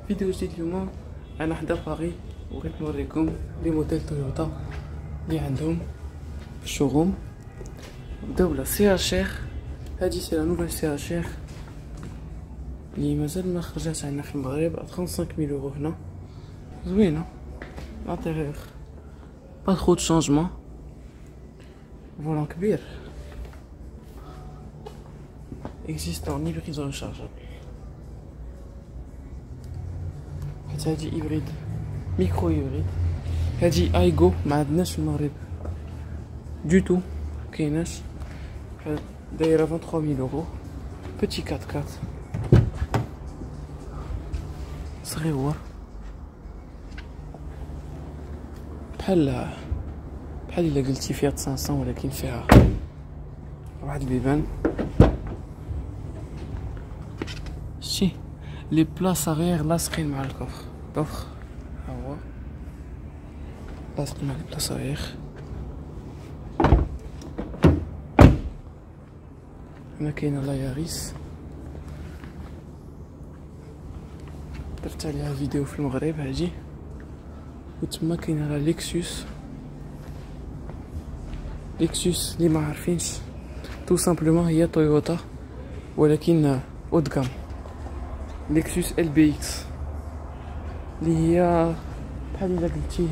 فيديو جديد اليوم. انا حدا باري وبغيت نوريكم لي موديل تويوتا اللي عندهم في الشوروم. نبداو بلا سي اش ار. هادي سي لا نوفيل سي اش ار اللي مازال ما خرجات عندنا في المغرب 35000 يورو. هنا زوينه لانتيريور با ترو دو شانجمون، فولان كبير، اكزيستون هيبريد ريشارجابل. حيت هادي هيبريد ميكرو هيبريد. هادي ايغو ما عندناش في المغرب دو تو، مكايناش. دايره 23000 يورو. بيتي 4 4 صغيور بحال الا قلتي فيها 500 ولكن فيها واحد البيبان. شتي لي بلاص غير لاصقين مع الكفر. كفر ها هو لاصق مع لي بلاص غير. هنا كاينه لا ياريس، درت عليها فيديو في المغرب هادي. وتما كاينه لا ليكسوس اللي ما عارفينش تو سامبلومون هي تويوتا ولكن اود كام. ليكسوس ال بي اكس اللي هي بحال الا قلتي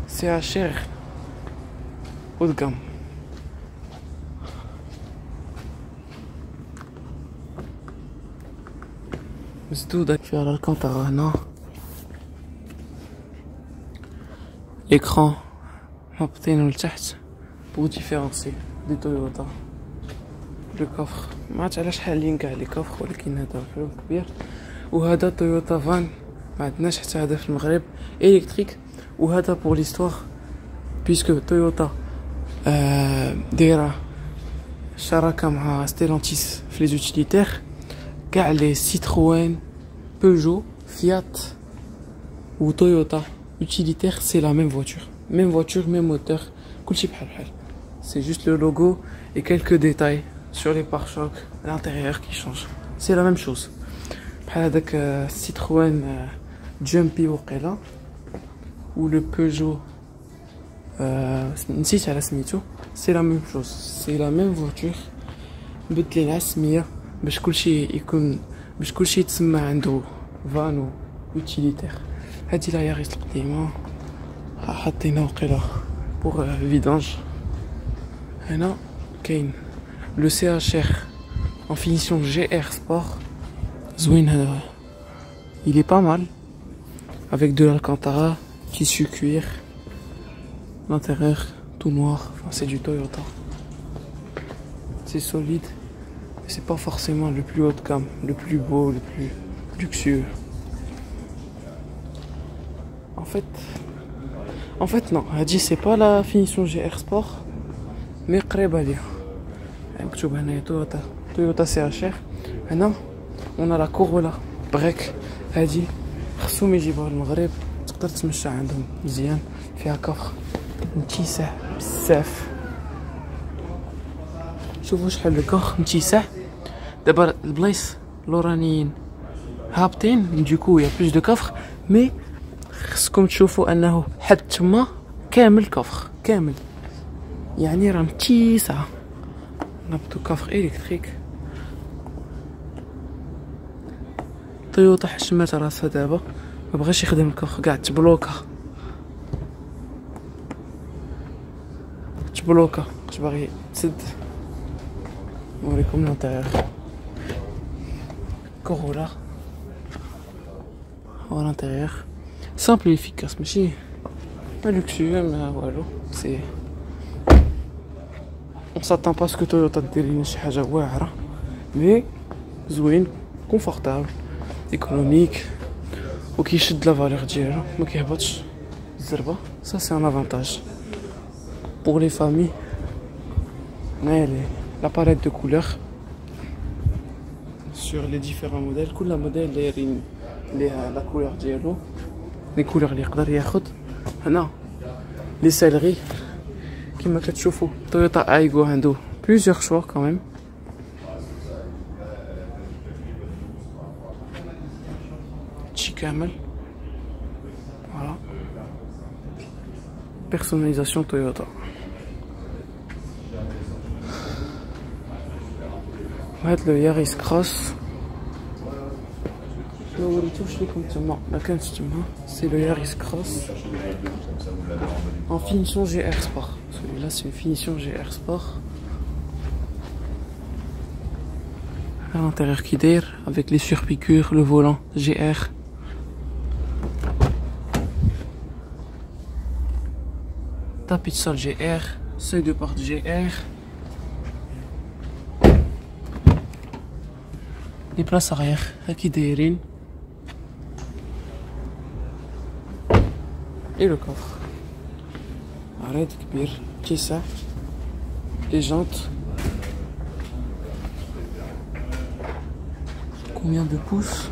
سي اش ار اود كام. مسدودة فيها الكونتر هنا، اكران هابطينو لتحت بو ديفيرونسي دي تويوتا. لو كفر ما عرفتش علاش حالين كاع لي كفر، ولكن هذا حلو كبير. وهذا تويوتا فان ما عندناش حتى هذا في المغرب الكتريك. وهذا بور ليستوار بيسكو تويوتا دايره شراكه مع ستيلانتيس في لي زوتيليتير. كاع لي سيتروين، بيجو، فيات و تويوتا utilitaire c'est la même voiture, même moteur, كلشي بحال. C'est juste le logo et quelques détails sur les pare-chocs, l'intérieur qui change. C'est la même chose. بحال هذاك Citroën Jumpy وقيلا ou le Peugeot نسيت على سميتو. C'est la même chose, c'est la même voiture. بدلي لها السميه باش كلشي يكون، باش كلشي يتسمى عنده فانو utilitaire. هادي لا ياريس القديمه حاطينها وقيلا بوغ فيدانج. هنا كاين لو سي اش ار en finition GR Sport. زوين هذا، il est pas mal avec de l'Alcantara, tissu cuir, l'intérieur tout noir. Enfin, c'est du Toyota, c'est solide, mais c'est pas forcément le plus haut de gamme, le plus beau, le plus luxueux. En fait non, هادي c'est pas la finition GR Sport mais قريبة ليها. مكتوب هنايا تويوتا سي اش ار. هنا on a la Corolla بريك. هادي خصهم يجيبوها للمغرب، تقدر تمشى عندهم مزيان. فيها كفر متيسع بزاف، شوفوا شحال الكفر متيسع. دابا البلايص لورانيين هابطين دوكو يا بلوس دو كفر، مي خصكم تشوفوا انه حد تما كامل كفر كامل، يعني راه متيسعه. نبتو كفر الكتريك. تويوتا حشمات راسها دابا، ما بغاش يخدم الكفر كاع، تبلوكا واش باغي تسد. نوريكم لونتيريور. كورولا هو لونتيريور simple et efficace, ماشي pas luxueux mais والو. سي on s'attend pas à ce que Toyota دير لنا شي حاجه واعره، مي زوين كونفورتابل ايكونوميك وكيشد لا فالور ديالو، ما كيهبطش الزربه. ça c'est un avantage pour les familles. هنايا la palette de couleurs sur les différents modèles. كل موديل دايرين ليها لا كولور ديالو، لي كولور اللي يقدر ياخد. هنا لي سيلري كما كتشوفوا تويوتا ايغو عنده بليزيور شوا كاميم. كامل. فوالا بيرسوناليزاسيون تويوتا. وهاد لو ياريس كروس ما وريتوش لكم تما، ما كانش تما. سي لو ياريس كروس en finition GR Sport. Celui-là c'est une finition GR Sport. À l'intérieur qui d'air avec les surpiqûres, le volant GR. Tapis de sol GR, seuil de porte GR. Les places arrière qui d'airine. Et le coffre. Arrête كبير كيسة. Les jantes. Combien de pouces?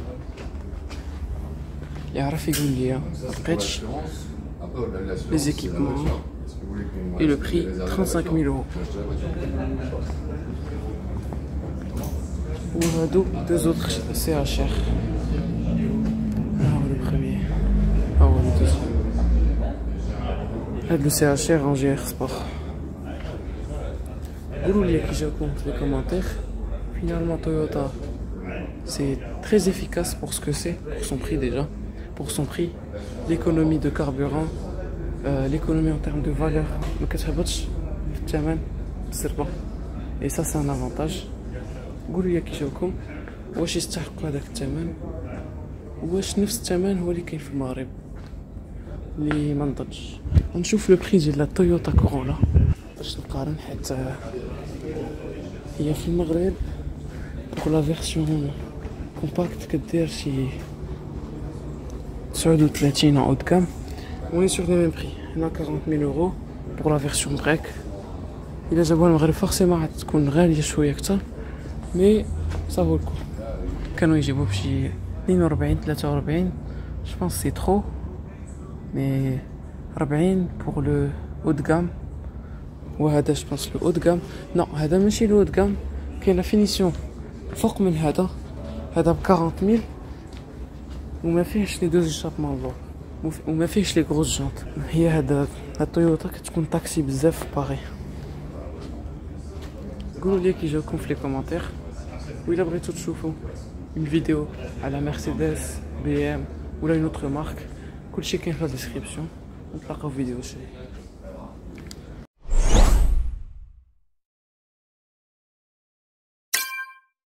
يعرف يقول لي ملقيتش. Les équipements. Et le prix 35 000 euros. وهادو deux autres CHR. Alors le premier. Ah ouais, le deuxième. هاد le CHR en GR Sport. قولوا لي كي جاكم في les commentaires. Finalement Toyota c'est très efficace pour ce que c'est, pour son prix déjà. Pour son prix, l'économie de carburant, l'économie en termes de valeur. Et ça c'est un avantage. قولوا لي كي جاكم واش يستحقوا هذاك الثمن، واش نفس الثمن هو اللي كاين في المغرب اللي ما نضجش. نشوف لو بري ديال لا تويوتا كورولا باش نقارن، حيت هي في المغرب بوغ لا فيرسيون كومباكت كدير شي 39 en haut de gamme. On est sur les mêmes prix. هنا 40 000 euros pour la version break. إلا جابوها المغرب فورسيمون غتكون غالية شوية أكتر، مي صافو الكو. كانوا يجيبوه بشي 42 43. جو بونس سي ترو، مي 40 بوغ لو هو دو غام. وهذا جو بونس لو هو دو غام. نو هذا ماشي لو هو دو غام، كاين لا فينيسيون فوق من هذا. هذا ب 40 000 وما فيهش لي دوز ايشابمون اللور، وما فيهش لي غروز جونط. هي هاد التويوتا كتكون طاكسي بزاف في باغي. قولوا لي كي جاكم في لي كومونتير، وإلا بغيتو تشوفوا اون فيديو على مرسيدس بي ام ولا اون اوتر مارك، كلشي كاين في لا ديسكريبسيون. نتلاقاو في فيديو جاي.